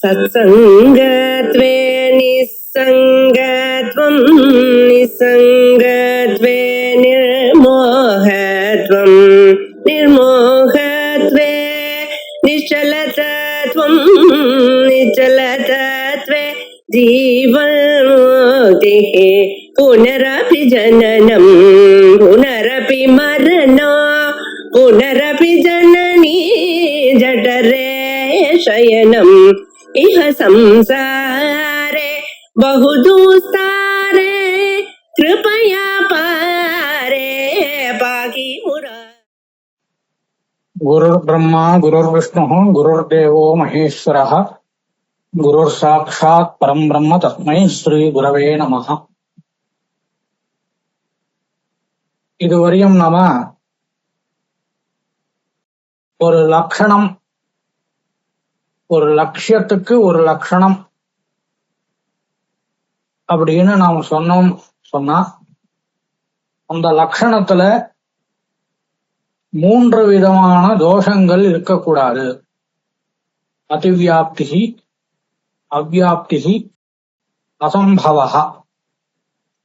सत्सङ्गत्वे निस्सङ्गत्वं निस्सङ्गत्वे निर्मोहत्वं निर्मोहत्वे निश्चलतत्वं निश्चलतत्वे जीवन्मुक्तिः पुनरपि जननं पुनरपि मरणं पुनरपि जननी जठरे शयनम् इह संसारे बहुदुस्तारे कृपया पारे पाहि मुरारे। गुरुर्ब्रह्मा गुरुर्विष्णुः गुरुर्देवो महेश्वरः गुरुर्साक्षात् परं ब्रह्म तस्मै श्री गुरवे நமः. இதுவரையும் நாம ஒரு லட்சணம், ஒரு லட்சியத்துக்கு ஒரு லட்சணம் அப்படின்னு நாம சொன்னா அந்த லட்சணத்துல 3 விதமான தோஷங்கள் இருக்கக்கூடாது. அதிவியாப்திகி, அவ்யாப்திகி, அசம்பவஹா.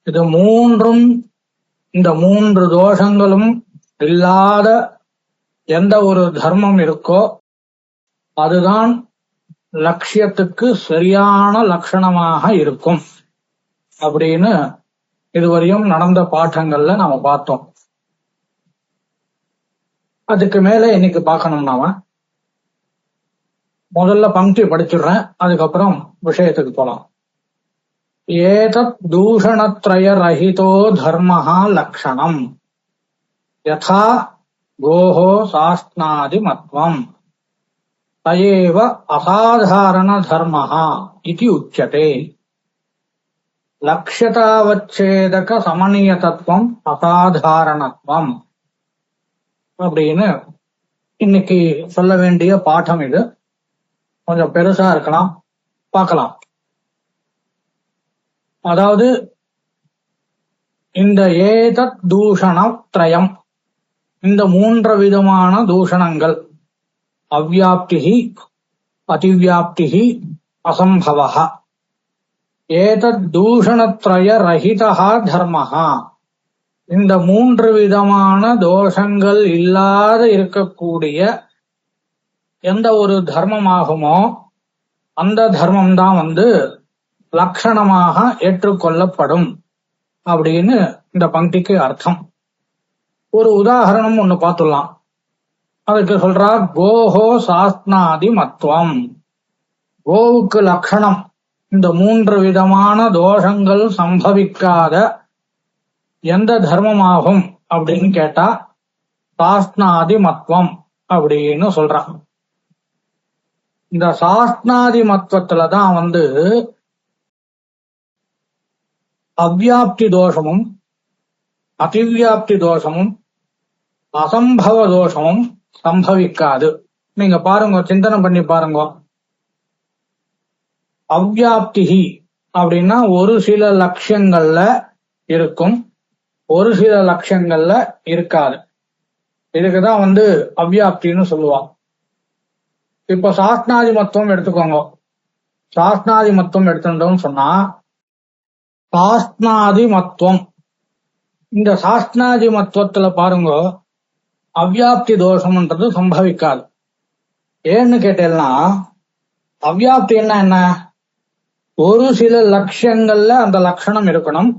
இது மூன்றும், இந்த 3 தோஷங்களும் இல்லாத எந்த ஒரு தர்மம் இருக்கோ அதுதான் லட்சியத்துக்கு சரியான லட்சணமாக இருக்கும் அப்படின்னு இதுவரையும் நடந்த பாடங்கள்ல நாம பார்த்தோம். அதுக்கு மேல இன்னைக்கு பார்க்கணும். நாம முதல்ல பங்கி படிச்சிடுறேன், அதுக்கப்புறம் விஷயத்துக்கு போலாம். ஏதத் தூஷணத்ரய ரஹிதோ தர்மஹா லக்ஷணம் யதா கோஹோ சாஸ்நாதி மத்வம் தயேவ அசாதாரண தர்மஹா இதி உச்சதே. லக்ஷ்யதாவச்சேதக சமநியதத்துவம் அசாதாரணத்துவம் அப்படின்னு இன்னைக்கு சொல்ல வேண்டிய பாடம். இது கொஞ்சம் பெருசா இருக்கலாம், பார்க்கலாம். அதாவது இந்த ஏதத் தூஷணத்ரயம், இந்த 3 விதமான தூஷணங்கள், அவ்யாப்திகி, அதிவியாப்திகி, அசம்பவஹா. ஏதத் தூஷணத்ரய ரஹிதஹா தர்மஹா, இந்த 3 விதமான தோஷங்கள் இல்லாத இருக்கக்கூடிய எந்த ஒரு தர்மமாகுமோ அந்த தர்மம் தான் லட்சணமாக ஏற்றுக்கொள்ளப்படும் அப்படின்னு இந்த பங்கிக்கு அர்த்தம். ஒரு உதாரணம் ஒண்ணு பார்த்துடலாம். அதுக்கு சொல்றா, கோஹோ சாஸ்நாதி மத்வம். கோவுக்கு லட்சணம் இந்த 3 விதமான தோஷங்கள் சம்பவிக்காத எந்த தர்மமாகும் அப்படின்னு கேட்டா சாஸ்நாதி மத்வம் அப்படின்னு சொல்றான். இந்த சாஸ்நாதி மத்வத்துலதான் அவ்யாப்தி தோஷமும் அதிவியாப்தி தோஷமும் அசம்பவ தோஷமும் சம்பவிக்காது. நீங்க பாருங்க, சிந்தனை பண்ணி பாருங்க. அவ்யாப்திகி அப்படின்னா ஒரு சில லட்சியங்கள்ல இருக்கும், ஒரு சில லட்சியங்கள்ல இருக்காது. இதுக்குதான் அவ்யாப்தின்னு சொல்லுவாங்க. இப்ப சாஸ்நாதி மத்துவம் எடுத்துக்கோங்க. சாஸ்நாதி மத்துவம் எடுத்துட்டோம்னு சொன்னா, சாஸ்நாதி மத்துவம், இந்த சாஸ்நாதி மத்துவத்துல பாருங்க, அவ்யாப்தி தோஷம்ன்றது சம்பவிக்காது. ஏன்னு கேட்டேன்னா, அவ்யாப்தி என்ன, ஒரு சில லட்சியங்கள்ல அந்த லட்சணம் இருக்கணும்,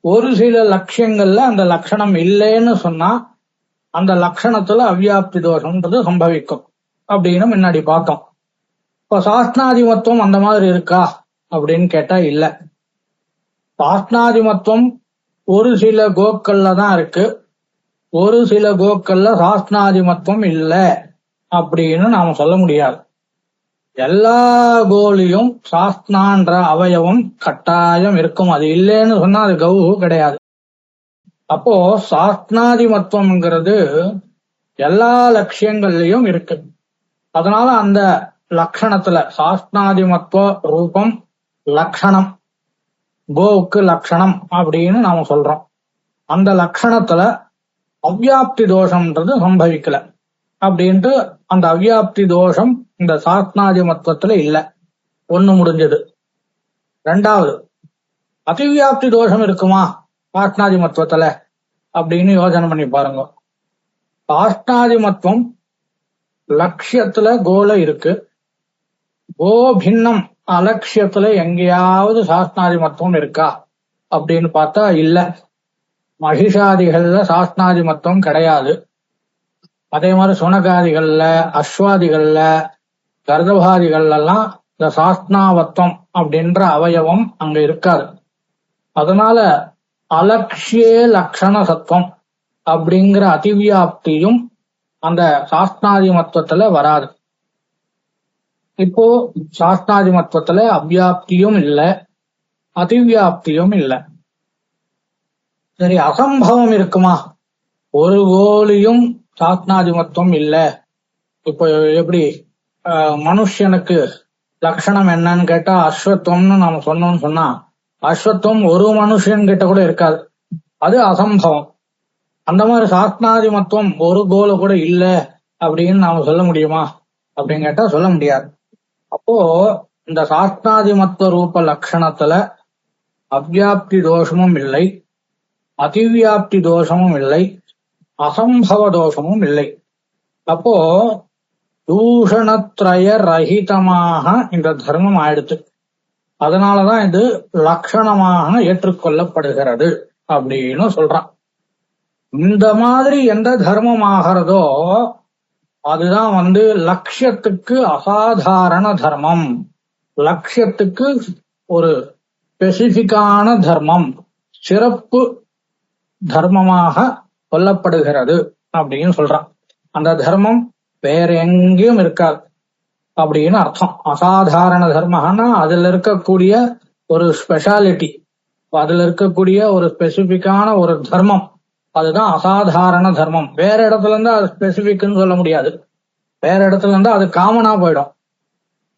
ஒரு சில லட்சியங்கள்ல அந்த லட்சணம் இல்லைன்னு சொன்னா அந்த லட்சணத்துல அவ்யாப்தி தோஷம்ன்றது சம்பவிக்கும் அப்படின்னு முன்னாடி பார்த்தோம். இப்ப சாஸ்நாதிமத்துவம் அந்த மாதிரி இருக்கா அப்படின்னு கேட்டா இல்ல. சாஸ்நாதிமத்துவம் ஒரு சில கோக்கள்ல தான் இருக்கு, ஒரு சில கோக்கள்ல சாஸ்நாதிமத்துவம் இல்ல அப்படின்னு நாம சொல்ல முடியாது. எல்லா கோலியும் சாஸ்னான்ற அவயவம் கட்டாயம் இருக்கும். அது இல்லைன்னு சொன்னா அது கௌ கிடையாது. அப்போ சாஸ்நாதிமத்துவம்ங்கிறது எல்லா லட்சியங்கள்லயும் இருக்கு. அதனால அந்த லட்சணத்துல சாஸ்நாதிமத்துவ ரூபம் லட்சணம், கோவுக்கு லட்சணம் அப்படின்னு நாம சொல்றோம். அந்த லட்சணத்துல அவ்யாப்தி தோஷம்ன்றது சம்பவிக்கல அப்படின்ட்டு அந்த அவ்யாப்தி தோஷம் இந்த சாஸ்நாதிமத்துவத்துல இல்ல. ஒண்ணு முடிஞ்சது. ரெண்டாவது, அதிவியாப்தி தோஷம் இருக்குமா சாஸ்திராதிமத்துவத்துல அப்படின்னு யோசனை பண்ணி பாருங்க. சாஸ்திராதிமத்துவம் லட்சியத்துல கோல இருக்கு, கோ பின்னம் அலட்சியத்துல எங்கேயாவது சாஸ்திராதிமத்துவம் இருக்கா அப்படின்னு பார்த்தா இல்ல. மகிஷாதிகள்ல சாஸ்திராதிமத்துவம் கிடையாது. அதே மாதிரி சுனகாதிகள்ல, அஸ்வாதிகள்ல, கர்தபாதிகள்ல எல்லாம் இந்த சாஸ்திராவத்துவம் அப்படின்ற அவயவம் அங்க இருக்காது. அதனால அலட்சிய லட்சண சத்துவம் அப்படிங்கிற அதிவியாப்தியும் அந்த சாஸ்திராதிமத்துவத்துல வராது. இப்போ சாஸ்திராதிமத்துவத்துல அவ்யாப்தியும் இல்ல, அதிவியாப்தியும் இல்ல. சரி, அசம்பவம் இருக்குமா? ஒரு கோலியும் சாஸ்திராதிமத்துவம் இல்ல. இப்போ எப்படி மனுஷனுக்கு லட்சணம் என்னன்னு கேட்டா அஸ்வத்துவம்னு நாம சொன்னோம்னு சொன்னா, அஸ்வத்துவம் ஒரு மனுஷன் கிட்ட கூட இருக்காது, அது அசம்பவம். அந்த மாதிரி சாஸ்திராதிமத்துவம் ஒரு கோல கூட இல்ல அப்படின்னு நாம சொல்ல முடியுமா அப்படின்னு கேட்டா சொல்ல முடியாது. அப்போ இந்த சாஸ்திராதிமத்துவ ரூப லட்சணத்துல அவ்யாப்தி தோஷமும் இல்லை, அதிவியாப்தி தோஷமும் இல்லை, அசம்பவ தோஷமும் இல்லை. அப்போ தூஷணத்ரய ரஹிதமாக இந்த தர்மம் ஆயிடுச்சு. அதனாலதான் இது லட்சணமாக ஏற்றுக்கொள்ளப்படுகிறது அப்படின்னு சொல்றான். இந்த மாதிரி எந்த தர்மம் ஆகிறதோ அதுதான் லட்சியத்துக்கு அசாதாரண தர்மம், லட்சியத்துக்கு ஒரு ஸ்பெசிபிக்கான தர்மம், சிறப்பு தர்மமாக சொல்லப்படுகிறது அப்படின்னு சொல்றான். அந்த தர்மம் வேற எங்கேயும் இருக்காது அப்படின்னு அர்த்தம். அசாதாரண தர்மம்னா அதுல இருக்கக்கூடிய ஒரு ஸ்பெஷாலிட்டி, அதுல இருக்கக்கூடிய ஒரு ஸ்பெசிபிக்கான ஒரு தர்மம், அதுதான் அசாதாரண தர்மம். வேற இடத்துல இருந்து அது ஸ்பெசிபிக்னு சொல்ல முடியாது, வேற இடத்துல இருந்து அது காமனா போயிடும்.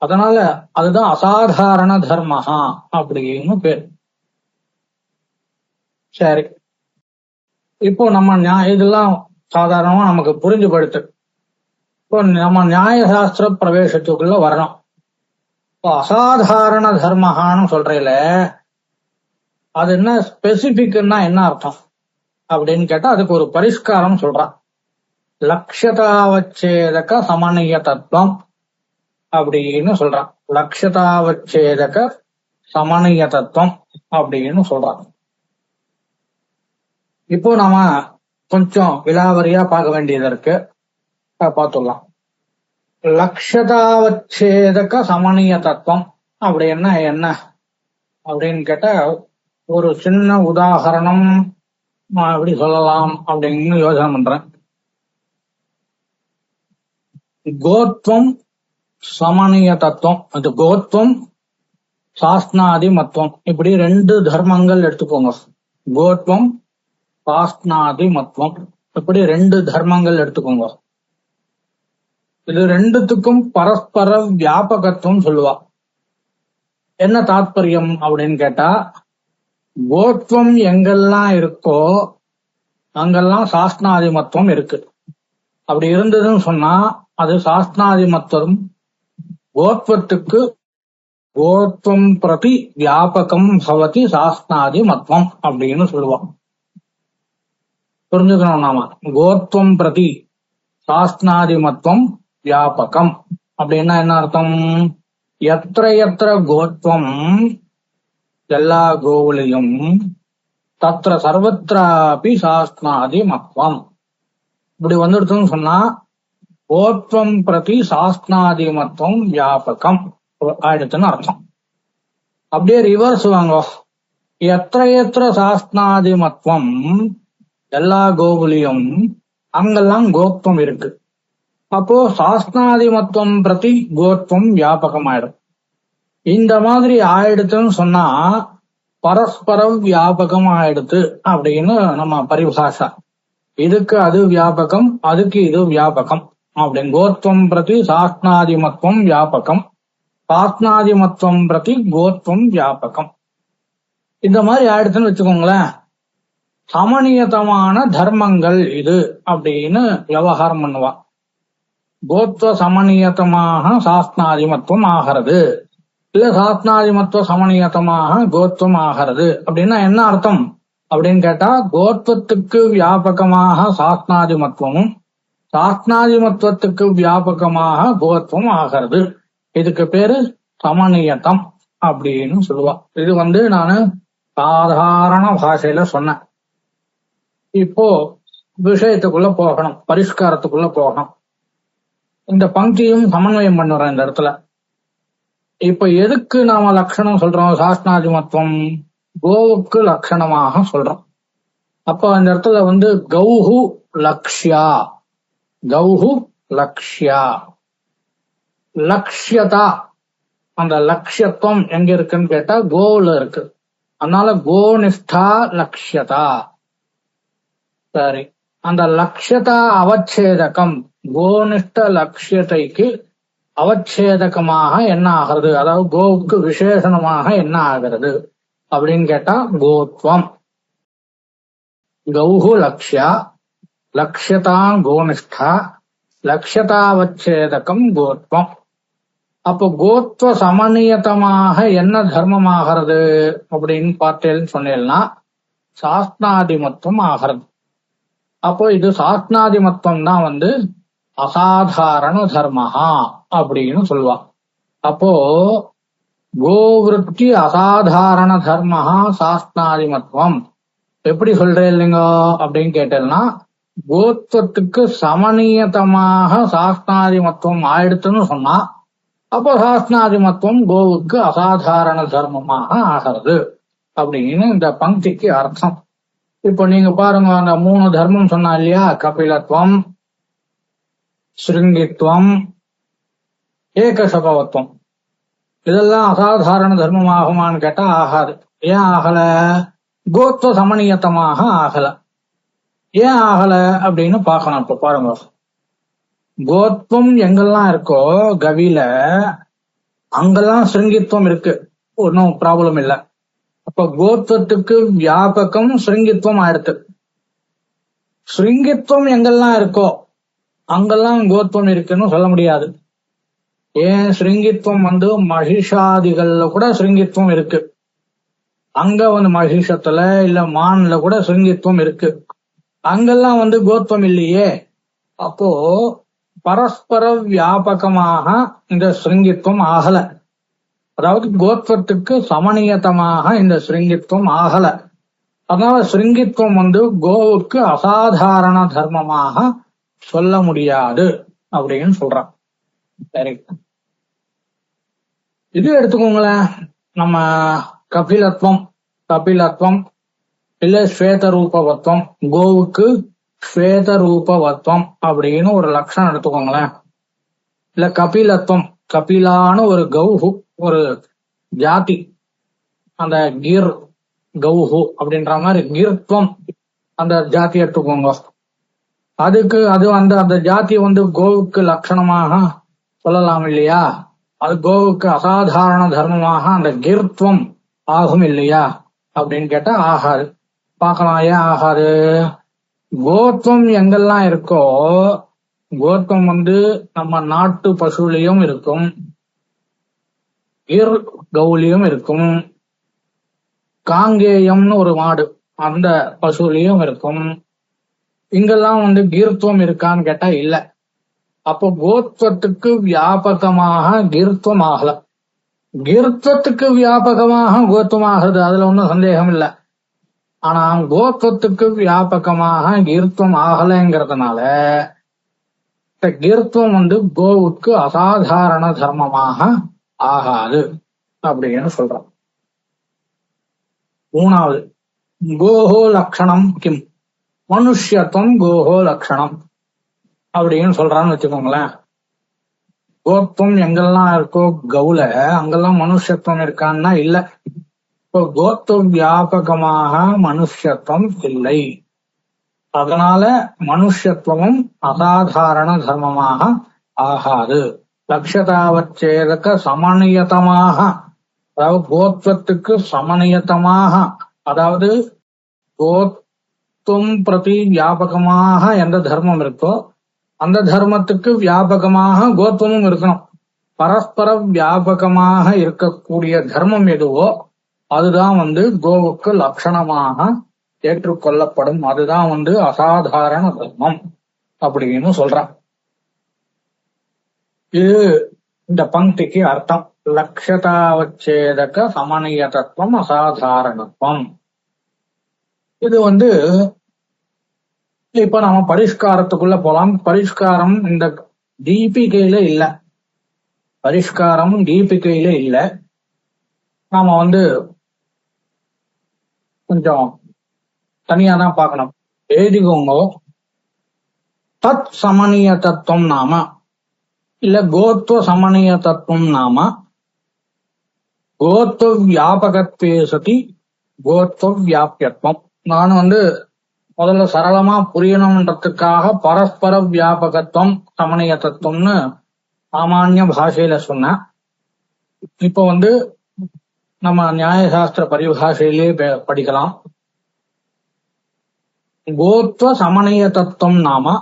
அதனால அதுதான் அசாதாரண தர்மஹா அப்படின்னு பேர். சரி, இப்போ நம்ம இதெல்லாம் சாதாரணமா நமக்கு புரிஞ்சு படுத்து. இப்போ நம்ம நியாயசாஸ்திர பிரவேசத்துக்குள்ள வரணும். இப்போ அசாதாரண தர்மஹான்னு சொல்றேல, அது என்ன ஸ்பெசிபிக்னா என்ன அர்த்தம் அப்படின்னு கேட்டா அதுக்கு ஒரு பரிஷ்காரம் சொல்றான். லட்சதாவச்சேதக சமநிய தத்துவம் அப்படின்னு சொல்றான். லட்சதாவச்சேதக சமநிய தத்துவம் அப்படின்னு சொல்றான். இப்போ நாம கொஞ்சம் விலாவரியா பார்க்க வேண்டியது இருக்கு, பார்த்துடலாம். லட்சதாவச்சேதக சமநிய தத்துவம் அப்படின்னா என்ன அப்படின்னு கேட்டா ஒரு சின்ன உதாரணம் எப்படி சொல்லலாம் அப்படின்னு யோசனை பண்றேன். கோத்வம் சமநிய தத்துவம், அது கோத்வம் சாஸ்திராதி மத்துவம், இப்படி ரெண்டு தர்மங்கள் எடுத்துக்கோங்க. கோத்வம் சாஸ்திராதி மத்துவம், இப்படி ரெண்டு தர்மங்கள் எடுத்துக்கோங்க. இது ரெண்டுத்துக்கும் பரஸ்பர வியாபகத்துவம் சொல்லுவா. என்ன தாத்பரியம் அப்படின்னு கேட்டா, கோத்வம் எங்கெல்லாம் இருக்கோ அங்கெல்லாம் சாஸ்திராதிமத்துவம் இருக்கு. அப்படி இருந்ததுன்னு சொன்னா அது சாஸ்திராதிமத்துவம் கோத்வத்துக்கு கோத்வம் பிரதி வியாபகம் பவதி சாஸ்திராதிமத்துவம் அப்படின்னு சொல்லுவோம். புரிஞ்சுக்கணும் நாம. கோத்வம் பிரதி சாஸ்திராதிமத்துவம் வியாபகம் அப்படின்னா என்ன அர்த்தம்? எத்திர எத்திர கோத்வம், எல்லா கோவிலையும், தத்திர சர்வத்ராபி சாஸ்திராதிமத்துவம், இப்படி வந்துடுதுன்னு சொன்னா கோத்வம் பிரதி சாஸ்திராதிமத்துவம் வியாபகம் ஆயிடுச்சுன்னு அர்த்தம். அப்படியே ரிவர்ஸ் வாங்க. எத்திர எத்திர சாஸ்திராதிமத்துவம், எல்லா கோவிலையும், அங்கெல்லாம் கோத்வம் இருக்கு. அப்போ சாஸ்திராதிமத்துவம் பிரதி கோத்வம் வியாபகம் ஆயிடும். இந்த மாதிரி ஆயிடுச்சுன்னு சொன்னா பரஸ்பரம் வியாபகம் ஆயிடுத்து அப்படின்னு நம்ம பரிபாஷா. இதுக்கு அது வியாபகம், அதுக்கு இது வியாபகம் அப்படின்னு. கோத்வம் பிரதி சாஸ்திராதிமத்துவம் வியாபகம், சாஸ்திராதிமத்துவம் பிரதி கோத்வம் வியாபகம். இந்த மாதிரி ஆயிடுச்சுன்னு வச்சுக்கோங்களேன். சமநியதமான தர்மங்கள் இது அப்படின்னு விவகாரம் பண்ணுவா. கோத்வ சமநியதமாக சாஸ்திராதிமத்துவம் ஆகிறது, இல்ல சாஸ்திராதிமத்துவ சமநியத்தமாக கோத்வம் ஆகிறது அப்படின்னா என்ன அர்த்தம் அப்படின்னு கேட்டா, கோத்வத்துக்கு வியாபகமாக சாஸ்திராதிமத்துவமும் சாஸ்திராதிமத்துவத்துக்கு வியாபகமாக கோத்வம் ஆகிறது. இதுக்கு பேரு சமநியத்தம் அப்படின்னு சொல்லுவா. இது நானு சாதாரண பாஷையில சொன்னேன். இப்போ விஷயத்துக்குள்ள போகணும், பரிஷ்காரத்துக்குள்ள போகணும். இந்த பங்கியும் சமன்வயம் பண்ணுறோம் இந்த இடத்துல. இப்ப எதுக்கு நாம லட்சணம் சொல்றோம்? சாஸ்திராதிமத்துவம் கோவுக்கு லட்சணமாக சொல்றோம். அப்ப இந்த இடத்துல கௌஹு லக்ஷ்யா, கௌஹு லக்ஷ்யா, லக்ஷ்யதா, அந்த லட்சியத்துவம் எங்க இருக்குன்னு கேட்டா கோவுல இருக்கு. அதனால கோனிஷ்டா லட்சியதா. சரி, அந்த லட்சியதா அவச்சேதகம், கோனிஷ்ட லட்சியத்தைக்கு அவச்சேதகமாக என்ன ஆகிறது, அதாவது கோவுக்கு விசேஷணமாக என்ன ஆகிறது அப்படின்னு கேட்டா கோத்வம். கௌஹு லக்ஷ்யா, லட்சியதா கோனிஷ்டா, லட்சியதாவச்சேதகம் கோத்வம். அப்போ கோத்வ சமநியத்தமாக என்ன தர்மமாகிறது அப்படின்னு பார்த்தேன்னு சொன்னேன்னா சாஸ்திராதிமத்துவம் ஆகிறது. அப்போ இது சாஸ்திராதிமத்துவம் தான் அசாதாரண தர்மஹா அப்படின்னு சொல்லுவா. அப்போ கோவிருத்தி அசாதாரண தர்மஹா சாஸ்திராதிமத்துவம் எப்படி சொல்றேன் இல்லைங்க அப்படின்னு கேட்டேன்னா, கோத்வத்துக்கு சமநியத்தமாக சாஸ்திராதிமத்துவம் ஆயிடுத்துன்னு சொன்னா அப்போ சாஸ்திராதிமத்துவம் கோவுக்கு அசாதாரண தர்மமாக ஆகிறது அப்படின்னு இந்த பங்கிக்கு அர்த்தம். இப்ப நீங்க பாருங்க, அந்த 3 தர்மம் சொன்னா இல்லையா, கபிலத்துவம், ஸ்ருங்கித்துவம், ஏகசபவத்துவம், இதெல்லாம் அசாதாரண தர்மம் ஆகுமான்னு கேட்டா ஆகாது. ஏன் ஆகல? கோத்வ சமநியத்தமாக ஆகல. ஏன் ஆகல அப்படின்னு பாக்கணும். இப்ப பாருங்க, கோத்வம் எங்கெல்லாம் இருக்கோ கவில அங்கெல்லாம் ஸ்ருங்கித்துவம் இருக்கு, ஒன்னும் ப்ராப்ளம் இல்ல. அப்ப கோத்வத்துக்கு வியாபகம் ஸ்ருங்கித்துவம் ஆயிடுத்து. ஸ்ருங்கித்துவம் எங்கெல்லாம் இருக்கோ அங்கெல்லாம் கோத்வம் இருக்குன்னு சொல்ல முடியாது. ஏன்? ஸ்ருங்கித்துவம் மகிஷாதிகள்ல கூட ஸ்ருங்கித்துவம் இருக்கு. அங்க மகிஷத்துல இல்ல மான்ல கூட ஸ்ருங்கித்துவம் இருக்கு. அங்கெல்லாம் கோத்வம் இல்லையே. அப்போ பரஸ்பர வியாபகமாக இந்த ஸ்ருங்கித்துவம் ஆகல. அதாவது கோத்வத்துக்கு சமநியத்தமாக இந்த ஸ்ருங்கித்துவம் ஆகல. அதனால ஸ்ருங்கித்துவம் கோவுக்கு அசாதாரண தர்மமாக சொல்ல முடியாது அப்படின்னு சொல்றான். சரி, இது எடுத்துக்கோங்களேன். நம்ம கபிலத்துவம், கபிலத்துவம் இல்ல ஸ்வேத ரூபவத்துவம், கோவுக்கு ஸ்வேத ரூபவத்துவம் அப்படின்னு ஒரு லட்சணம் எடுத்துக்கோங்களேன். இல்ல கபிலத்துவம், கபிலான ஒரு கௌஹு, ஒரு ஜாதி, அந்த கிர் கௌஹு அப்படின்ற மாதிரி கிர்த்வம் அந்த ஜாதி எடுத்துக்கோங்க. அதுக்கு அது அந்த ஜாதி கோவுக்கு லட்சணமாக சொல்லலாம் இல்லையா? அது கோவுக்கு அசாதாரண தர்மமாக அந்த கிர்த்வம் ஆகும் இல்லையா அப்படின்னு கேட்டா ஆகாது. பார்க்கலாம், ஏன் ஆகாது? கோத்வம் எங்கெல்லாம் இருக்கோ, கோத்வம் நம்ம நாட்டு பசுலையும் இருக்கும், கிர் கௌலியும் இருக்கும், காங்கேயம்னு ஒரு மாடு அந்த பசுலையும் இருக்கும். இங்கெல்லாம் கீர்த்துவம் இருக்கான்னு கேட்டா இல்ல. அப்போ கோத்வத்துக்கு வியாபகமாக கீர்த்துவம் ஆகல. கீர்த்தத்துக்கு வியாபகமாக கோத்வம் ஆகுது, அதுல ஒன்றும் சந்தேகம் இல்லை. ஆனா கோத்வத்துக்கு வியாபகமாக கீர்த்துவம் ஆகலைங்கிறதுனால கீர்த்துவம் கோவுக்கு அசாதாரண தர்மமாக ஆகாது அப்படின்னு சொல்றோம். 3வது, கோஹோ லட்சணம் கிம், மனுஷ்யத்துவம் கோஹோ லட்சணம் அப்படின்னு சொல்றான்னு வச்சுக்கோங்களேன். கோத்வம் எங்கெல்லாம் இருக்கோ கௌல அங்கெல்லாம் மனுஷத்துவம் இருக்கான்னா இல்ல. இப்போ கோத்வ வியாபகமாக மனுஷத்துவம் இல்லை. அதனால மனுஷத்துவமும் அசாதாரண தர்மமாக ஆகாது. லட்சதாவச்சேதக சமநியத்தமாக, அதாவது கோத்வத்துக்கு சமநியத்தமாக, அதாவது கோத்வம் பிரதி வியாபகமாக எந்த தர்மம் இருக்கோ அந்த தர்மத்துக்கு வியாபகமாக கோத்வமும் இருக்கணும். பரஸ்பர வியாபகமாக இருக்கக்கூடிய தர்மம் எதுவோ அதுதான் கோவுக்கு லட்சணமாக ஏற்றுக்கொள்ளப்படும். அதுதான் அசாதாரண தர்மம் அப்படின்னு சொல்றான். இது இந்த பங்கிக்கு அர்த்தம். லட்சதாவச்சேதக சமநிய தத்துவம் அசாதாரணத்துவம். இது இப்ப நம்ம பரிஷ்காரத்துக்குள்ள போலாம். பரிஷ்காரம் இந்த தீபிகையில இல்ல. பரிஷ்காரம் தீபிகையில இல்ல. நாம கொஞ்சம் தனியா தான் பார்க்கணும். எழுதிக்கோங்க. தத் சமநிய தத்துவம் நாம இல்ல கோத்வ சமநிய தத்துவம் நாம கோத்வ வியாபகத்வே சதி கோத்வ வியாபியத்துவம். நான் முதல்ல சரளமா புரியணும்ன்றதுக்காக பரஸ்பர வியாபகத்துவம் சமநிய தத்துவம்னு சாமானிய பாஷையில சொன்னேன். இப்போ நம்ம நியாயசாஸ்திர பரிபாஷையிலே படிக்கலாம். கோத்வ சமநிய தத்துவம் நாம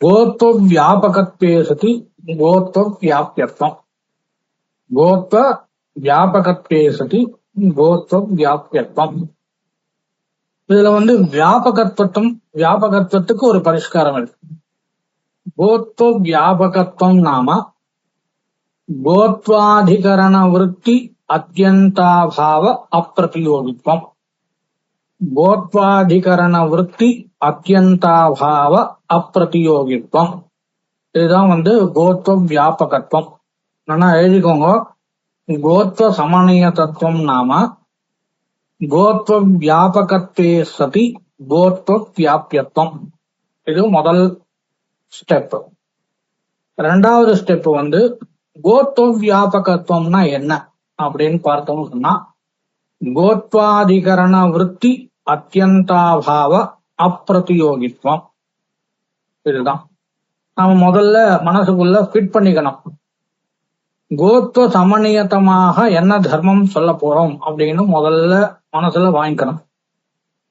கோத்வ வியாபகத்வே சதி கோத்வ வியாபியத்துவம். கோத்வ வியாபகத்வே சதி கோத்வ வியாபியத்துவம். இதுல வியாபகத்துவத்துக்கு ஒரு பரிஷ்காரம் இருக்கு. கோத்வ வியாபகத்துவம் நாம கோத்வாதிகரண விருத்தி அத்யந்தாபாவ அப்பிரதியோகித்வம். கோத்வாதிகரண விருத்தி அத்யந்தாபாவ அப்பிரதியோகித்வம். இதுதான் கோத்வ வியாபகத்துவம். நல்லா எழுதிக்கோங்க. கோத்வ சமநிய தத்துவம் நாம கோத்வ வியாபகத்வே சதி கோத்வ வியாபியத்துவம். இது முதல் ஸ்டெப். ரெண்டாவது ஸ்டெப் கோத்வ வியாபகத்துவம்னா என்ன அப்படின்னு பார்த்தோம்னு சொன்னா, கோத்வாதிகரண விருத்தி அத்யந்தாபாவ அப்பிரதியோகித்வம். இதுதான் நாம முதல்ல மனசுக்குள்ள ஃபிட் பண்ணிக்கணும். கோத்வ சமநியத்தமாக என்ன தர்மம் சொல்ல போறோம் அப்படின்னு முதல்ல மனசுல வாங்கிக்கணும்.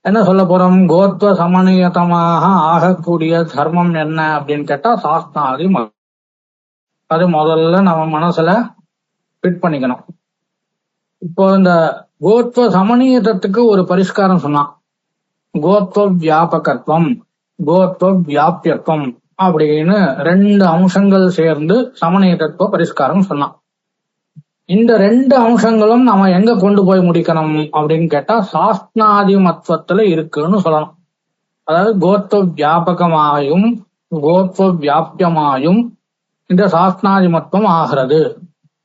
என்ன சொல்ல போறோம்? கோத்வ சமநியத்தமாக ஆகக்கூடிய தர்மம் என்ன அப்படின்னு கேட்டா சாஸ்திராதி. அது முதல்ல நம்ம மனசுல ஃபிட் பண்ணிக்கணும். இப்போ இந்த கோத்வ சமநியத்துக்கு ஒரு பரிஷ்காரம் சொன்னான். கோத்வ வியாபகத்துவம் கோத்வ வியாபியத்துவம் அப்படின்னு ரெண்டு அம்சங்கள் சேர்ந்து சமநிய தத்துவ பரிஷ்காரம் சொன்னான். இந்த ரெண்டு அம்சங்களும் நம்ம எங்க கொண்டு போய் முடிக்கணும் அப்படின்னு கேட்டா சாஸ்திராதி மத்வத்துல இருக்குன்னு சொல்லணும். அதாவது கோத்வ வியாபகமாயும் கோத்வ வியாபியமாயும் இந்த சாஸ்திராதி மத்வம் ஆகிறது.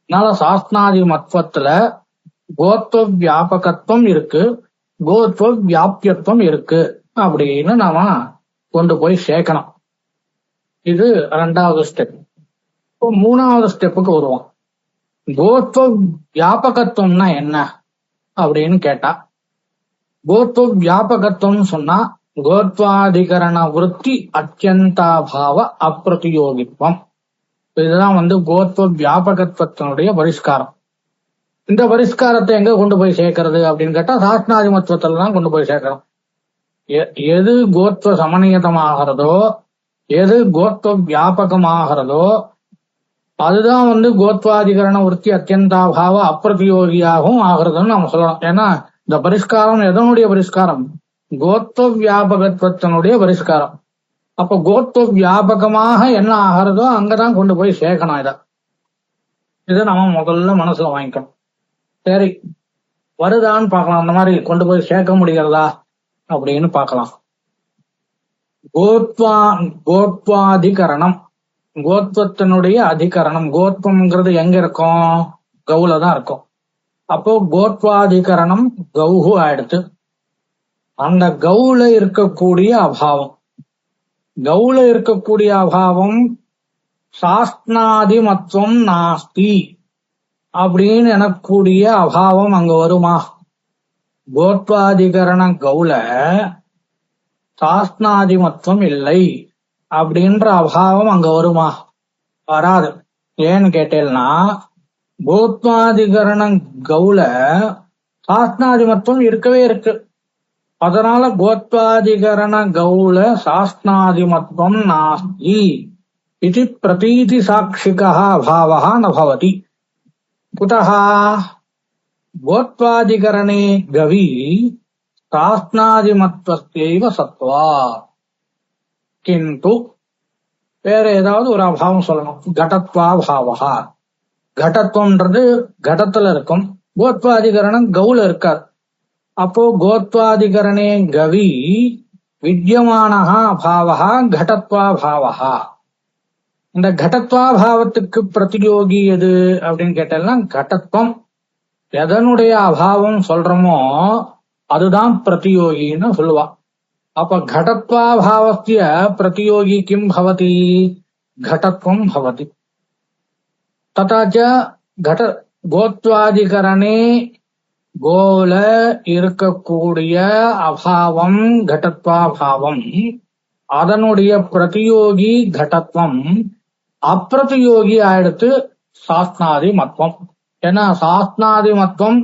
அதனால சாஸ்திராதி மத்வத்துல கோத்வ வியாபகத்துவம் இருக்கு, கோத்வ வியாபியத்துவம் இருக்கு அப்படின்னு நாம கொண்டு போய் சேர்க்கணும். இது ரெண்டாவது ஸ்டெப். இப்போ மூணாவது ஸ்டெப்புக்கு வருவோம். கோத்வ வியாபகத்துவம்னா என்ன அப்படின்னு கேட்டா, கோத்வ வியாபகத்துவம் சொன்னா கோத்வாதிகரண விருத்தி அத்யந்தாபாவ அப்பிரதியோகித்வம். இதுதான் கோத்வ வியாபகத்துவத்தினுடைய பரிஷ்காரம். இந்த பரிஷ்காரத்தை எங்க கொண்டு போய் சேர்க்கறது அப்படின்னு கேட்டா சாஸ்திராதி மத்வத்துல தான் கொண்டு போய் சேர்க்கணும். எது கோத்வ சமநியதமாகிறதோ எது கோத்வ வியாபகமாகிறதோ அதுதான் கோத்வாதிகரண விருத்தி அத்தியந்தாபாவ அப்பிரதியோகியாகவும் ஆகிறதுன்னு நம்ம சொல்லலாம். ஏன்னா இந்த பரிஷ்காரம் எதனுடைய பரிஷ்காரம்? கோத்வ வியாபகத்துவத்தினுடைய பரிஷ்காரம். அப்ப கோத்வ வியாபகமாக என்ன ஆகிறதோ அங்கதான் கொண்டு போய் சேர்க்கணும். இதை நம்ம முதல்ல மனசுல வாங்கிக்கணும். சரி, வருதான்னு பார்க்கலாம். அந்த மாதிரி கொண்டு போய் சேர்க்க முடிகிறதா அப்படின்னு பார்க்கலாம். கோத்வாதிகரணம், கோத்வத்தினுடைய அதிகரணம். கோத்வம்ங்கிறது எங்க இருக்கும்? கவுல தான் இருக்கும். அப்போ கோத்வாதிகரணம் கௌஹு ஆயிடுத்து. அந்த கவுல இருக்கக்கூடிய அபாவம், கவுல இருக்கக்கூடிய அபாவம் சாஸ்திராதி மத்வம் நாஸ்தி அப்படின்னு எனக்கூடிய அபாவம் அங்க வருமா? கோத்வாதிகரண கவுல சாஸ்திராதி மத்வம் இல்லை அப்படின்ற அபாவம் அங்க வருமா? வராது. ஏன்னு கேட்டேன்னா கோத்வாதிகரண கவுல சாஸ்திராதி மத்வம் இருக்கவே இருக்கு. அதனால கோத்வாதிகரண கவுல சாஸ்திராதி மத்வம் நாஸ்தி इति प्रतीतिसाक्षिकः अभावः न भवति। कुतः? गोत्वादिकरणे गवी சாஸ்நாதிமத்வஸ்யைவ சத்வாத். கிந்து வேற ஏதாவது ஒரு அபாவம் சொல்லணும். கடத்வாபாவா. கடத்துவம்ன்றது கடத்துல இருக்கும், கோத்வாதிகரணம் கவுல இருக்காது. அப்போ கோத்வாதிகரணே கவி வித்யமானஹா அபாவஹா கடத்வாபாவஹா. இந்த கடத்வாபாவத்துக்கு பிரதியோகி எது அப்படின்னு கேட்டேன்னா கடத்துவம். எதனுடைய அபாவம் சொல்றோமோ அதுதான் பிரதியோகின்னு சொல்லுவா. அப்ப கடத்வாபாவஸ்ய பிரதியோகி கிம் பவதி? கடத்வம் பவதி. ததாச்ச கட கோத்வாதிகரணே கோல இருக்கக்கூடிய அபாவம் கடத்வாபாவம், அதனுடைய பிரதியோகி கடத்வம். அப்பிரதியோகி ஆயிடுத்து சாஸ்நாதி மத்வம். ஏன்னா சாஸ்நாதி மத்வம்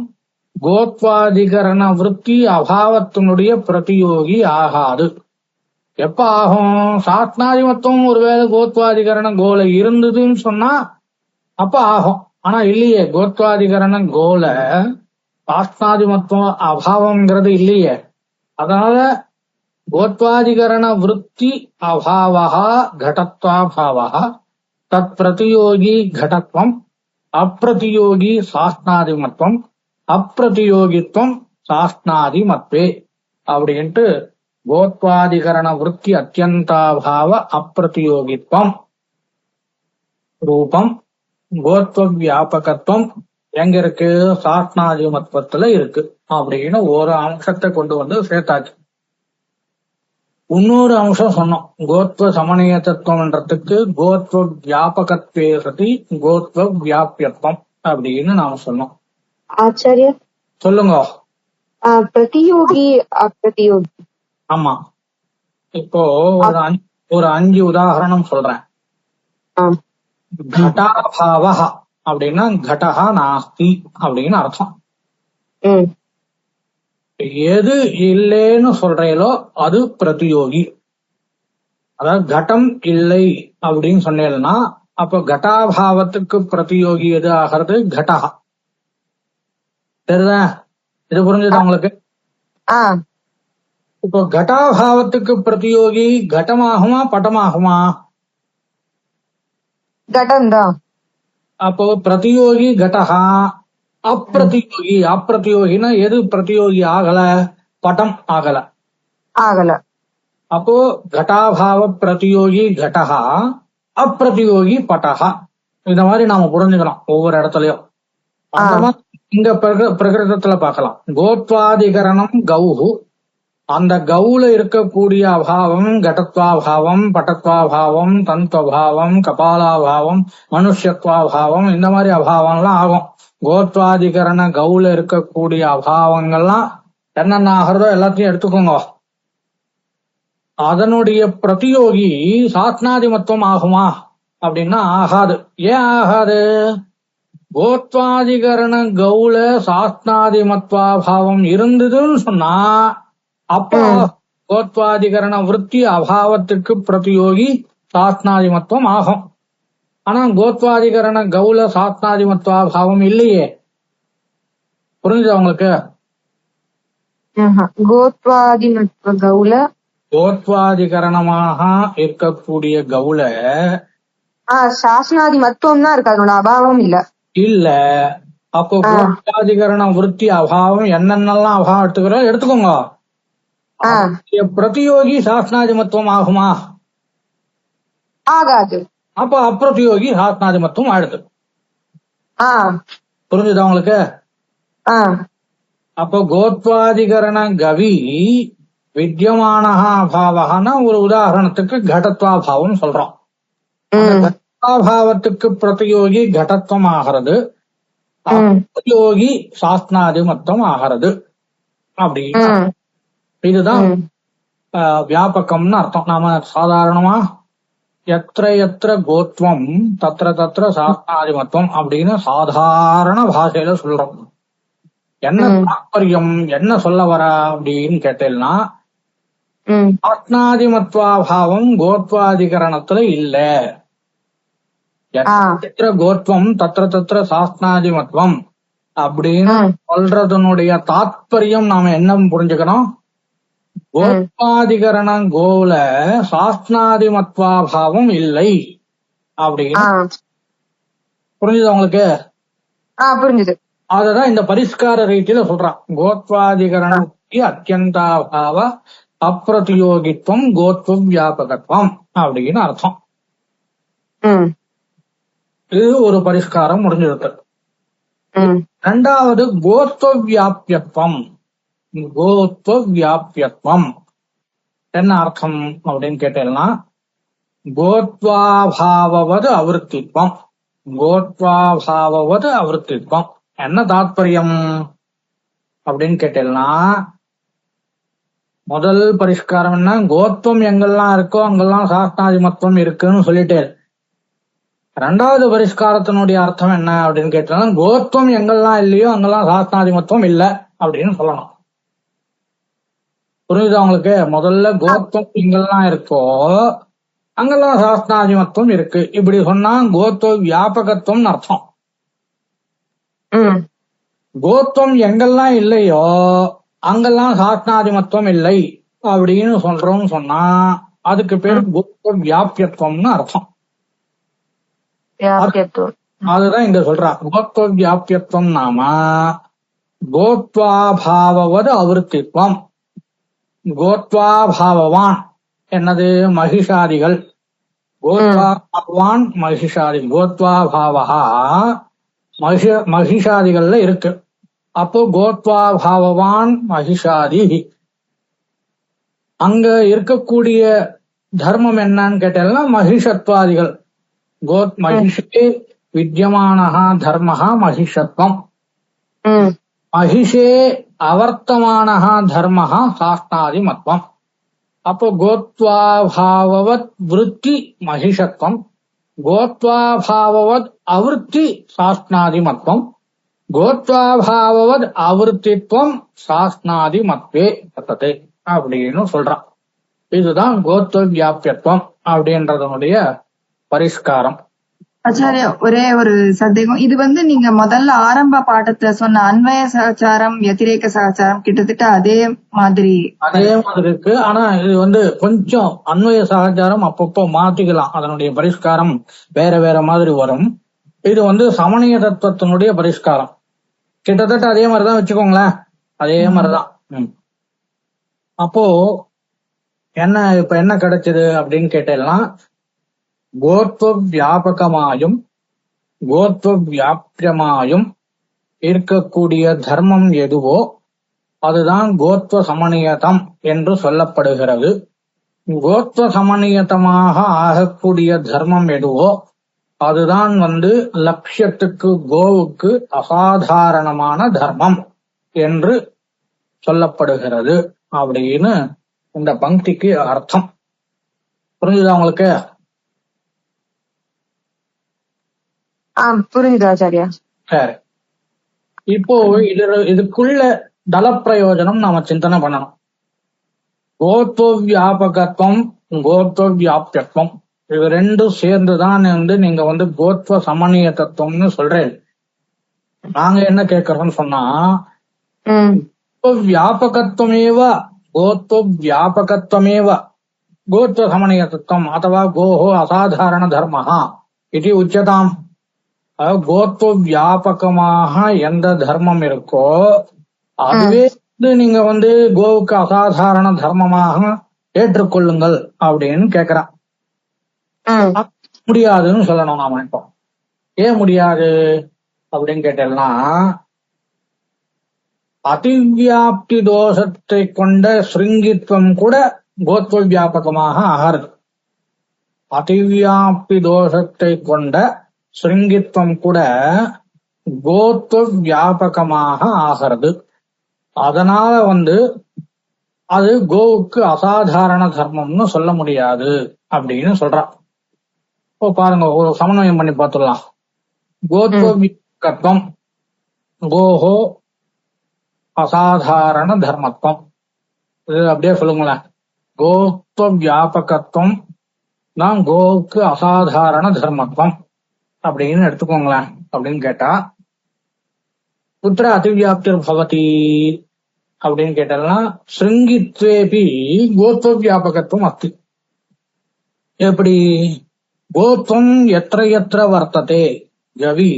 கோத்வாதிகரண விருத்தி அபாவத்தினுடைய பிரதியோகி ஆகாது. எப்ப ஆகும்? சாஸ்நாதிமத்துவம் ஒருவேளை கோத்வாதிகரண கோல இருந்ததுன்னு சொன்னா அப்ப ஆகும். ஆனா இல்லையே, கோத்வாதிகரண கோல சாஸ்நாதிமத்துவம் அபாவம்ங்கிறது இல்லையே. அதனால கோத்வாதிகரண விருத்தி அபாவஹா கடத்வாபாவஹா தத் பிரதியோகி கடத்வம் அப்பிரதியோகி சாஸ்நாதிமத்வம் அப்பிரதியோகித்வம் சாஸ்நாதிமத்வே அப்படின்ட்டு கோத்வாதிகரண விருத்தி அத்தியந்தாபாவ அப்பிரதியோகித்வம் ரூபம் கோத்வ வியாபகத்துவம் எங்க இருக்கு? சாஸ்நாதிமத்வத்துல இருக்கு அப்படின்னு ஒரு அம்சத்தை கொண்டு வந்து சேர்த்தாச்சு. இன்னொரு அம்சம் சொன்னோம், கோத்வ சமநீய தத்துவம்ன்றதுக்கு கோத்வ வியாபகத்வே சதி கோத்வ வியாபியத்துவம் அப்படின்னு நாம சொன்னோம். ஆச்சாரிய சொல்லுங்க. பிரதியோகி அப்பிரதியோகி. ஆமா, இப்போ ஒரு 5 உதாரணம் சொல்றேன். கடபாவ அப்படின்னா கடஹா நாஸ்தி அப்படின்னு அர்த்தம். எது இல்லைன்னு சொல்றீங்களோ அது பிரதியோகி. அதாவது கடம் இல்லை அப்படின்னு சொன்னேன்னா அப்ப கட்டாபாவத்துக்கு பிரதியோகி எது ஆகிறது? கடஹா. சரிதா? இது புரிஞ்சுதா உங்களுக்கு? இப்போ கட்டாபாவத்துக்கு பிரதியோகி கடமாகுமா பட்டமாகுமா? கடம்தான். அப்போ பிரதியோகி கடஹா. அப்பிரதியோகி அப்பிரதியோகினா எது பிரதியோகி ஆகல? பட்டம் ஆகல. அப்போ கட்டாபாவ பிரதியோகி கடஹா, அப்பிரதியோகி பட்டஹா. இந்த மாதிரி நாம புரிஞ்சுக்கலாம் ஒவ்வொரு இடத்துலயும். அந்த மாதிரி இங்க பிரகிருதத்துல பார்க்கலாம். கோத்வாதிகரணம் கௌஹு, அந்த கவுல இருக்கக்கூடிய அபாவம் கடத்வாபாவம் பட்டத்வாபாவம் தந்த்வபாவம் கபாலாபாவம் மனுஷத்வாபாவம் இந்த மாதிரி அபாவம்லாம் ஆகும். கோத்வாதிகரண கவுல இருக்கக்கூடிய அபாவங்கள்லாம் என்னென்ன ஆகிறதோ எல்லாத்தையும் எடுத்துக்கோங்க. அதனுடைய பிரதியோகி சாஸ்நாதிமத்துவம் ஆகுமா அப்படின்னா ஆகாது. ஏன் ஆகாது? கோத்வாதிகரண கவுல சாஸ்நாதிமத்வாபாவம் இருந்ததுன்னு சொன்னா அப்போ கோத்வாதிகரண விருத்தி அபாவத்துக்கு பிரதியோகி சாஸ்நாதிமத்துவம் ஆகும். ஆனா கோத்வாதிகரண கவுல சாஸ்நாதிமத்வாபாவம் இல்லையே. புரிஞ்சுதா உங்களுக்கு? கோத்வாதிமத்வ கவுல கோத்வாதிகரணமாக இருக்கக்கூடிய கவுல சாஸ்நாதி மத்துவம் தான் இருக்கு, அதனோட அபாவம் இல்ல. அப்போ கோத்வாதிகரண விருத்தி அபாவம் என்னென்னலாம் அபாவம் எடுத்துக்கிறோம் எடுத்துக்கோங்க. பிரதியோகி சாஸ்நாதிமத்துவம் ஆகுமா? ஆகாது. அப்ப அப்பிரதியோகி சாஸ்நாதிமத்துவம் ஆயிடுது. புரிஞ்சுதா உங்களுக்கு? அப்போ கோத்வாதிகரண கவி வித்யமானஹா அபாவஹான்னா ஒரு உதாரணத்துக்கு கடத்வாபாவம் சொல்றோம். கடத்வாபாவத்துக்கு பிரதியோகி கடத்துவம் ஆகிறது, அப்பிரதியோகி சாஸ்நாதிமத்துவம் ஆகிறது அப்படின்னு. இதுதான் வியாபகம்னு அர்த்தம். நாம சாதாரணமா எத்திர எத்திர கோத்வம் தத்திர தத்திர சாஸ்நாதிமத்துவம் அப்படின்னு சாதாரண பாஷையில சொல்றோம். என்ன தாற்பயம், என்ன சொல்ல வர அப்படின்னு கேட்டேன்னா சாஸ்நாதிமத்வாபாவம் கோத்வாதிகரணத்துல இல்ல எத்திர கோத்வம் தத்திர தத்திர சாஸ்திராதிமத்வம் அப்படின்னு சொல்றதனுடைய தாத்பரியம் நாம என்ன புரிஞ்சுக்கணும்? கோத்வாதிகரண கோல சாஸ்திராதிமத்வாபாவம் இல்லை அப்படின்னு புரிஞ்சுது உங்களுக்கு? புரிஞ்சுது. அததான் இந்த பரிஷ்கார ரீதியில சொல்றான். கோத்வாதிகரணி அத்தியந்தாபாவ அப்பிரதியோகித்வம் கோத்வ வியாபகத்துவம் அப்படின்னு அர்த்தம். இது ஒரு பரிஷ்காரம் முடிஞ்சிருக்கு. ரெண்டாவது கோத்வ வியாபியத்துவம். கோத்வ வியாபியத்துவம் என்ன அர்த்தம் அப்படின்னு கேட்டீங்கன்னா, கோத்வாபாவது அவிருத்தித்வம். கோத்வாபாவது அவிருத்தித்வம் என்ன தாத்பரியம் அப்படின்னு கேட்டீங்கன்னா, முதல் பரிஷ்காரம் என்ன? கோத்வம் எங்கெல்லாம் இருக்கோ அங்கெல்லாம் சாஸ்திராதிமத்துவம் இருக்குன்னு சொல்லிட்டேன். ரெண்டாவது பரிஷ்காரத்தினுடைய அர்த்தம் என்ன அப்படின்னு கேட்டீங்கன்னா, கோத்வம் எங்கெல்லாம் இல்லையோ அங்கெல்லாம் சாஸ்திராதிமத்துவம் இல்ல அப்படின்னு சொல்லணும். புரியுதா உங்களுக்கு? முதல்ல கோத்வம் எங்கெல்லாம் இருக்கோ அங்கெல்லாம் சாஸ்திராதிமத்துவம் இருக்கு இப்படி சொன்னா கோத்வ வியாபகத்துவம் அர்த்தம். கோத்வம் எங்கெல்லாம் இல்லையோ அங்கெல்லாம் சாஸ்திராதிமத்துவம் இல்லை அப்படின்னு சொல்றோம்னு சொன்னா அதுக்கு பேர் கோத்வ வியாபியத்துவம்னு அர்த்தம். அதுதான் இங்க சொல்றா. கோத்வ வியாபியத்துவம் நாம கோத்வாபாவது அவிருத்தித்வம். கோத்வாபாவான் என்னது? மகிஷாதிகள். கோத்வாபாவான் மகிஷாதி. கோத்வாபாவா மகிஷாதிகள்ல இருக்கு. அப்போ கோத்வாபாவான் மகிஷாதி அங்க இருக்கக்கூடிய தர்மம் என்னன்னு கேட்டா மகிஷத்வாதிகள். மகிஷே வித்யமானஹ தர்மஹ மகிஷத்வம். மகிஷே அவர்த்தமானஹ தர்மஹ சாஸ்திராதிமத்வம். அப்போ கோத்வாபாவவத் விருத்தி மகிஷத்வம், கோத்வாபாவவத் அவிருத்தி சாஸ்திராதிமத்வம், கோத்வாபாவவத் அவிருத்தித்வம் சாஸ்திராதிமத்வே வர்த்ததே அப்படின்னு சொல்றான். இதுதான் கோத்வ வியாபியத்துவம் அப்படின்றதனுடைய பரிஷ்காரம். ஆச்சாரியா, ஒரே ஒரு சந்தேகம். இது நீங்க முதல்ல ஆரம்ப பாடத்துல சொன்ன அன்வய சகச்சாரம் வத்திரேக சகச்சாரம் கிட்டத்தட்ட அதே மாதிரி இருக்கு. ஆனா இது கொஞ்சம் அன்வய சகச்சாரம் அப்பப்போ மாத்திக்கலாம். அதனுடைய பரிஷ்காரம் வேற வேற மாதிரி வரும். இது சமணிய தத்துவத்தினுடைய பரிஷ்காரம் கிட்டத்தட்ட அதே மாதிரிதான் வச்சுக்கோங்களேன். அதே மாதிரிதான். அப்போ இப்ப என்ன கிடைச்சது அப்படின்னு கேட்டேன்னா, கோத்வ வியாபகமாயும் கோத்வ வியாபியமாயும் இருக்கக்கூடிய தர்மம் எதுவோ அதுதான் கோத்வ சமணியதம் என்று சொல்லப்படுகிறது. கோத்வ சமணியதமாக ஆகக்கூடிய தர்மம் எதுவோ அதுதான் லட்சியத்துக்கு கோவுக்கு அசாதாரணமான தர்மம் என்று சொல்லப்படுகிறது அப்படின்னு இந்த பங்கிக்கு அர்த்தம். புரிஞ்சுதா உங்களுக்கு? புரியுது ஆச்சாரியா. சரி, இப்போ இதுக்குள்ள தல பிரயோஜனம் நாம சிந்தனை பண்ணணும். கோத்வ வியாபகத்துவம் கோத்வ வியாபியத்துவம் இது ரெண்டும் சேர்ந்துதான் நீங்க கோத்வ சமணிய தத்துவம்னு சொல்றேன். நாங்க என்ன கேட்கறோம்னு சொன்னா, வியாபகத்துவமேவ கோத்வ வியாபகத்துவமேவ கோத்வ சமணிய தத்துவம் அதுவா கோஹோ அசாதாரண தர்மஹா இது உச்சதாம். கோத்வ வியாபகமாக எந்த தர்மம் இருக்கோ அதுவே நீங்க கோவுக்கு அசாதாரண தர்மமாக ஏற்றுக்கொள்ளுங்கள் அப்படின்னு கேக்குறான். முடியாதுன்னு சொல்லணும் நாம. இப்போ ஏன் முடியாது அப்படின்னு கேட்டேன்னா, அதிவியாப்தி தோஷத்தை கொண்ட ஸ்ருங்கித்வம் கூட கோத்வ வியாபகமாக ஆகிறது. அதிவியாப்தி தோஷத்தை கொண்ட ஸ்ருங்கித்வம் கூட கோத்வ வியாபகமாக ஆகிறது. அதனால அது கோவுக்கு அசாதாரண தர்மம்னு சொல்ல முடியாது அப்படின்னு சொல்றான். இப்போ பாருங்க, ஒரு சமன்வயம் பண்ணி பார்த்துடலாம். கோத்வ வியாபகத்துவம் கோஹோ அசாதாரண தர்மத்துவம். இது அப்படியே சொல்லுங்களேன். கோத்வ வியாபகத்துவம் தான் கோவுக்கு அசாதாரண தர்மத்துவம். அப்படின்னு எடுத்துக்கோங்களேன். அப்படின்னு கேட்டா புத்திர அதிவியாப்திர் பவதி அப்படின்னு கேட்டா ஸ்ருங்கித்வேபி கோத்வ வியாபகத்துவம் அஸ்தி. எப்படி கோத்வம் எத்திர எத்திர வர்த்ததே கவி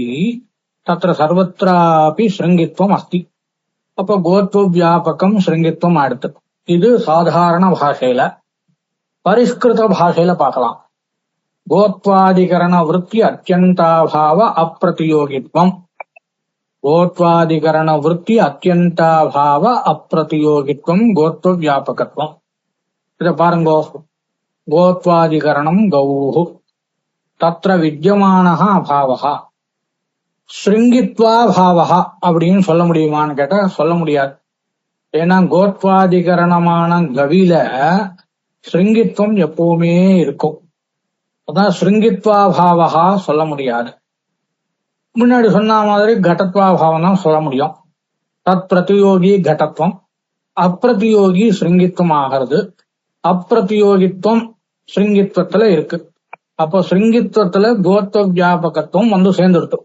தத்திர சர்வத்ராபி ஸ்ருங்கித்வம் அஸ்தி. அப்ப கோத்வ வியாபகம் ஸ்ருங்கித்வம் அடுத்து. இது சாதாரண பாஷையில. பரிஷ்கிருத பாஷையில பார்க்கலாம். கோத்வாதிகரண விருத்தி அத்தியந்தாபாவ அப்பிரதியோகித்வம். கோத்வாதிகரண விருத்தி அத்தியந்தாபாவ அப்பிரதியோகித்வம் கோத்வ வியாபகத்துவம். இத பாருங்கோ. கோத்வாதிகரணம் கௌஹு தத்ர வித்யமானஹ அபாவஹ ஸ்ருங்கித்வா பாவஹ அப்படின்னு சொல்ல முடியுமான்னு கேட்டா சொல்ல முடியாது. ஏன்னா கோத்வாதிகரணமான கவியில ஸ்ருங்கித்வம் எப்பவுமே இருக்கும். அதான் ஸ்ருங்கித்வா பாவஹா சொல்ல முடியாது. முன்னாடி சொன்ன மாதிரி கடத்வா பாவம் தான் சொல்ல முடியும். தத் பிரதியோகி கடத்துவம், அப்பிரதியோகி ஸ்ருங்கித்வம் ஆகிறது. அப்பிரதியோகித்வம் ஸ்ருங்கித்வத்துல இருக்கு. அப்போ ஸ்ருங்கித்வத்துல கோத்வ வியாபகத்துவம் வந்து சேர்ந்துடுத்து.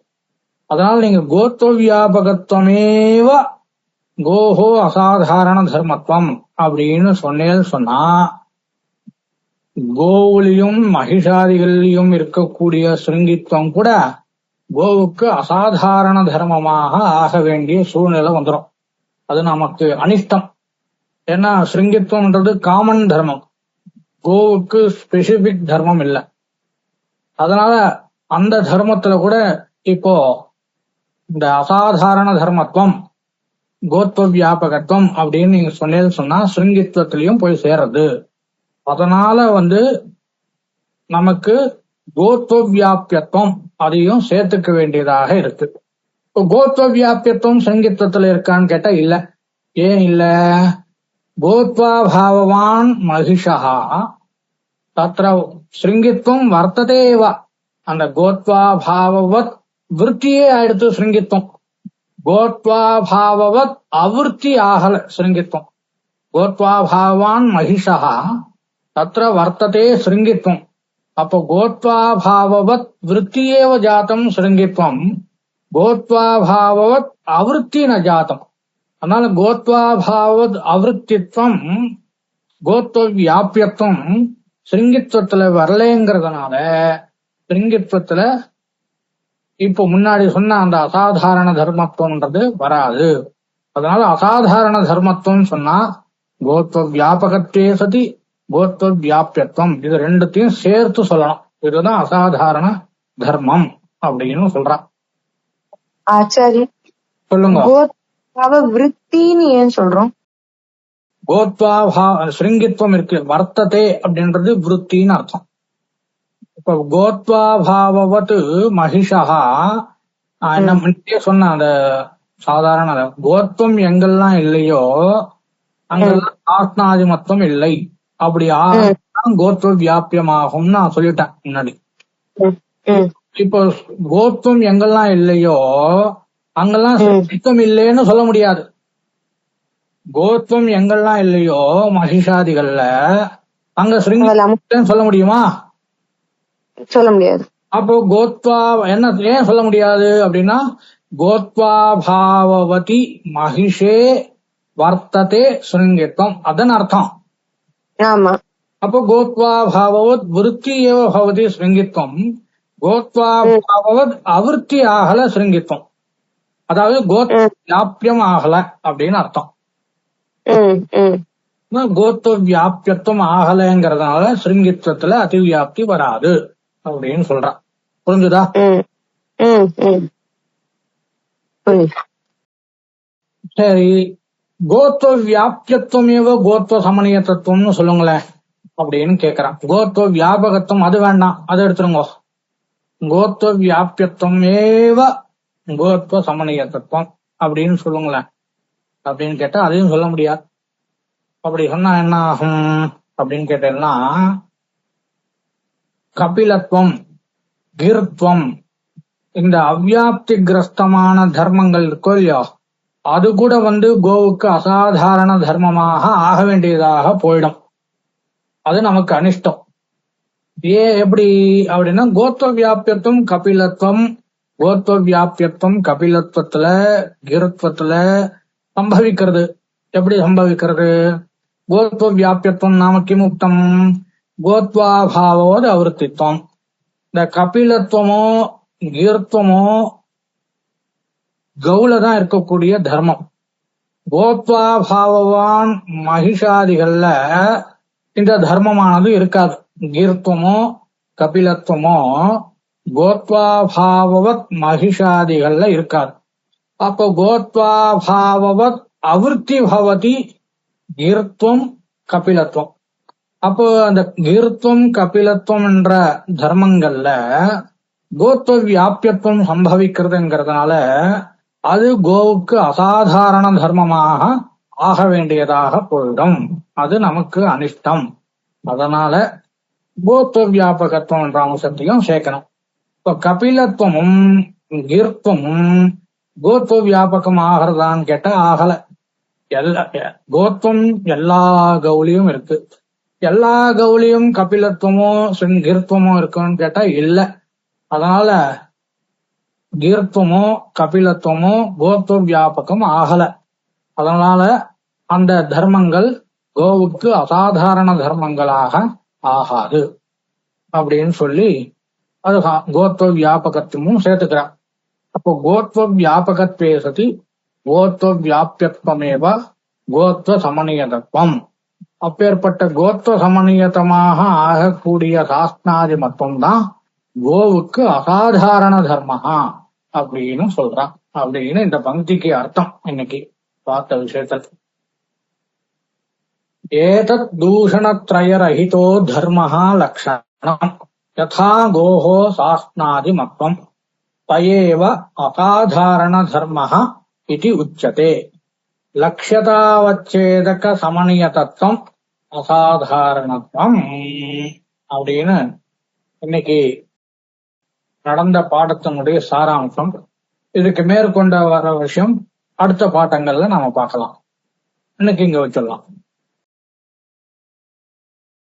அதனால நீங்க கோத்வ வியாபகத்துவமேவ கோஹோ அசாதாரண தர்மத்துவம் அப்படின்னு சொன்னா கோவுலையும் மகிஷாதிகளிலும் இருக்கக்கூடிய ஸ்ருங்கித்வம் கூட கோவுக்கு அசாதாரண தர்மமாக ஆக வேண்டிய சூழ்நிலை வந்துடும். அது நமக்கு அனிஷ்டம். ஏன்னா ஸ்ருங்கித்வம்ன்றது காமன் தர்மம், கோவுக்கு ஸ்பெசிபிக் தர்மம் இல்லை. அதனால அந்த தர்மத்துல கூட இப்போ இந்த அசாதாரண தர்மத்துவம் கோத்வ வியாபகத்துவம் அப்படின்னு நீங்க சொன்னா ஸ்ருங்கித்வத்திலையும் போய் சேர்றது. அதனால நமக்கு கோத்வ வியாபியத்துவம் அதையும் சேர்த்துக்க வேண்டியதாக இருக்கு. இப்போ கோத்வ வியாபியத்துவம் ஸ்ருங்கித்வத்துல இருக்கான்னு கேட்டா இல்ல. ஏன் இல்ல? கோத்வா பாவவான் மகிஷா தத்ர ஸ்ருங்கித்வம் வர்த்ததேவா. அந்த கோத்வா பாவவத் விருத்தியே ஆயிடுத்து ஸ்ருங்கித்வம். கோத்வா பாவவத் அவிருத்தி ஆகல ஸ்ருங்கித்வம். கோத்வா பாவான் மகிஷா தத்ர வர்த்ததே ஸ்ருங்கித்வம். அப்போ கோத்வா பாவவத் விருத்தியேவ ஜாத்தம் ஸ்ருங்கித்வம், கோத்வா பாவவத் அவிருத்தி ந ஜாத்தம். அதனால கோத்வா பாவவத் அவிருத்தித்வம் கோத்வ வியாபியத்துவம் ஸ்ருங்கித்வத்துல வரலேங்கிறதுனால ஸ்ருங்கித்வத்துல இப்போ முன்னாடி சொன்ன அந்த அசாதாரண தர்மத்துவம்ன்றது வராது. அதனால அசாதாரண தர்மத்துவம் சொன்னா கோத்வ வியாபகத்தே சதி கோத்வ வியாபியத்துவம், இது ரெண்டுத்தையும் சேர்த்து சொல்லணும். இதுதான் அசாதாரண தர்மம் அப்படின்னு சொல்றான். ஆச்சாரி சொல்லுங்க. கோத்வா விருத்தின்னு ஏன் சொல்றோம்? கோத்வா ஸ்ருங்கித்வம் இருக்கு, வர்த்ததே அப்படின்றது விருத்தின்னு அர்த்தம். இப்ப கோத்வா பாவவத் மகிஷா என்ன முன்னே சொன்ன அந்த சாதாரண கோத்வம் எங்கெல்லாம் இல்லையோ அங்கெல்லாம் ஆத்மாதிமத்துவம் இல்லை. அப்படி கோத்வ வியாபியமாகும் நான் சொல்லிட்டேன் முன்னாடி. இப்போ கோத்வம் எங்கெல்லாம் இல்லையோ அங்கெல்லாம் ஸ்ருங்கித்வம் இல்லைன்னு சொல்ல முடியாது. கோத்வம் எங்கெல்லாம் இல்லையோ மகிஷாதிகள்ல அங்க ஸ்ருங்கித்வம் சொல்ல முடியுமா? சொல்ல முடியாது. அப்போ கோத்வா என்ன ஏன் சொல்ல முடியாது அப்படின்னா கோத்வா பாவவதி மகிஷே வர்த்ததே ஸ்ருங்கித்வம் அதன் அர்த்தம். ஆமா. அப்போ கோத்வா பாவவத் விருத்தி ஏவ பவதி ஸ்ருங்கித்வம், கோத்வா பாவவத் அவிருத்தி ஆகல ஸ்ருங்கித்வம். அதாவது கோத்வ வியாபியம் ஆகல அப்படின்னு அர்த்தம். கோத்வ வியாபியத்துவம் ஆகலைங்கிறதுனால ஸ்ருங்கித்வத்துல அதிவியாப்தி வராது அப்படின்னு சொல்றான். புரிஞ்சுதா? சரி, கோத்வ வியாபியத்துவமேவ கோத்வ சமணிய தத்துவம்னு சொல்லுங்களேன் அப்படின்னு கேக்குறான். கோத்வ வியாபகத்துவம் அது வேண்டாம், அதை எடுத்துருங்க. கோத்வ வியாபியத்துவமேவ கோத்வ சமணிய தத்துவம் அப்படின்னு சொல்லுங்களேன் அப்படின்னு கேட்டா அதையும் சொல்ல முடியாது. அப்படி சொன்னா என்ன ஆகும் அப்படின்னு கேட்டேன்னா கபிலத்துவம் கிருத்வம் இந்த அவ்யாப்தி கிரஸ்தமான தர்மங்கள் இருக்கோ இல்லையோ அது கூட கோவுக்கு அசாதாரண தர்மமாக ஆக வேண்டியதாக போயிடும். அது நமக்கு அனிஷ்டம். எப்படி அப்படின்னா கோத்வ வியாபியத்துவம் கபிலத்துவம், கோத்வ வியாபியத்துவம் கபிலத்துவத்துல கிருத்வத்துல சம்பவிக்கிறது. எப்படி சம்பவிக்கிறது? கோத்வ வியாபியத்துவம் நாம கிமுக்தம் கோத்வாபாவோது அவருத்தித்வம். இந்த கபிலத்துவமோ கீர்த்தமோ கௌலதான் இருக்கக்கூடிய தர்மம். கோத்வாபாவவான் மகிஷாதிகள்ல இந்த தர்மமானது இருக்காது. கீர்த்தமோ கபிலத்துவமோ கோத்வாபாவவத் மகிஷாதிகள்ல இருக்காது. அப்போ கோத்வாபாவவத் அவிருத்தி பவதி கீர்த்தம் கபிலத்துவம். அப்போ அந்த கீர்த்தம் கபிலத்துவம் என்ற தர்மங்கள்ல கோத்வ வியாபியத்துவம் சம்பவிக்கிறதுங்கிறதுனால அது கோவுக்கு அசாதாரண தர்மமாக ஆக வேண்டியதாக போயிடும். அது நமக்கு அனிஷ்டம். அதனால கோத்வ வியாபகத்துவம் என்ற அம்சத்தையும் சேர்க்கணும். இப்ப கபிலத்துவமும் கீர்த்தமும் கோத்வ வியாபகம் ஆகிறதான்னு கேட்டா ஆகல. கோத்வம் எல்லா கௌலியும் இருக்கு. எல்லா கௌலியும் கபிலத்துவமோ கீர்த்தமோ இருக்குன்னு கேட்டா இல்ல. அதனால கீர்த்தமோ கபிலத்துவமோ கோத்வ வியாபகம் ஆகல. அதனால அந்த தர்மங்கள் கோவுக்கு அசாதாரண தர்மங்களாக ஆகாது அப்படின்னு சொல்லி அது கோத்வ வியாபகத்துவமும் சேர்த்துக்கிறான். அப்போ கோத்வ வியாபகத்வே சதி கோத்வ வியாபியத்வமேவ கோத்வ சமநியதத்துவம். அப்பேற்பட்ட கோத்வ சமநியதமாக ஆகக்கூடிய சாஸ்திராதி மத்துவம் தான் கோவுக்கு அசாதாரண தர்மஹா அப்படின்னு சொல்றான். அப்படின்னு இந்த பங்கிக்கு அர்த்தம் இன்னைக்கு பார்த்த விஷயத்தில். ஏதத் தூஷணத்ரயரஹிதோ தர்மஹா லக்ஷணம் யதா கோஹோ சாஸ்திராதி மத்வம் தயேவ அசாதாரண தர்மஹ இதி உச்சதே. லக்ஷ்யதாவச்சேதக சமநியதத்துவம் அசாதாரணத்துவம் அப்படின்னு இன்னைக்கு நடந்த பாடத்தினுடைய சாராம்சம். இதுக்கு மேற்கொண்ட வர விஷயம் அடுத்த பாட்டங்கள்ல நாம பார்க்கலாம். இன்னைக்கு இங்க வச்சிடலாம்.